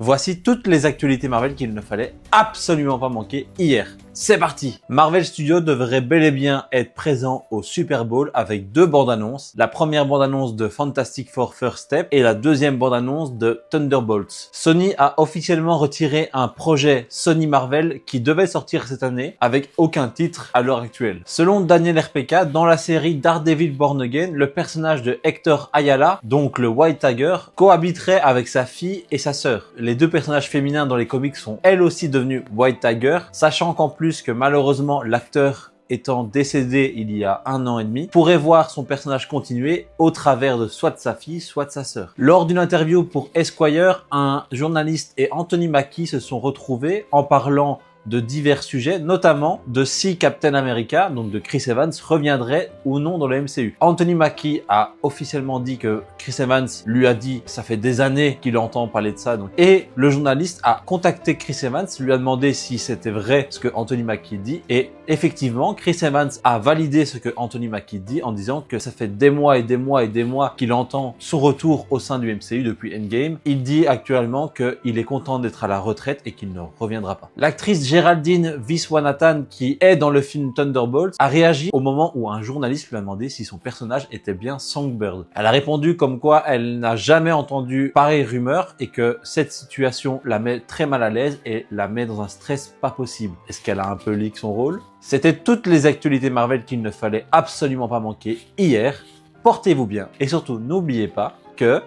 Voici toutes les actualités Marvel qu'il ne fallait absolument pas manquer hier. C'est parti! Marvel Studios devrait bel et bien être présent au Super Bowl avec deux bandes annonces. La première bande annonce de Fantastic Four First Step et la deuxième bande annonce de Thunderbolts. Sony a officiellement retiré un projet Sony Marvel qui devait sortir cette année avec aucun titre à l'heure actuelle. Selon Daniel RPK, dans la série Daredevil Born Again, le personnage de Hector Ayala, donc le White Tiger, cohabiterait avec sa fille et sa sœur. Les deux personnages féminins dans les comics sont elles aussi devenus White Tiger, sachant qu'en plus que malheureusement l'acteur étant décédé il y a 1 an et demi, pourrait voir son personnage continuer au travers de soit de sa fille, soit de sa sœur. Lors d'une interview pour Esquire, un journaliste et Anthony Mackie se sont retrouvés en parlant de divers sujets, notamment de si Captain America, donc de Chris Evans, reviendrait ou non dans le MCU. Anthony Mackie a officiellement dit que Chris Evans lui a dit, ça fait des années qu'il entend parler de ça, donc. Et le journaliste a contacté Chris Evans, lui a demandé si c'était vrai ce que Anthony Mackie dit, et effectivement, Chris Evans a validé ce que Anthony Mackie dit en disant que ça fait des mois et des mois et des mois qu'il entend son retour au sein du MCU depuis Endgame. Il dit actuellement qu'il est content d'être à la retraite et qu'il ne reviendra pas. L'actrice Geraldine Viswanathan, qui est dans le film Thunderbolts, a réagi au moment où un journaliste lui a demandé si son personnage était bien Songbird. Elle a répondu comme quoi elle n'a jamais entendu pareille rumeur et que cette situation la met très mal à l'aise et la met dans un stress pas possible. Est-ce qu'elle a un peu leak son rôle? C'était toutes les actualités Marvel qu'il ne fallait absolument pas manquer hier. Portez-vous bien et surtout n'oubliez pas que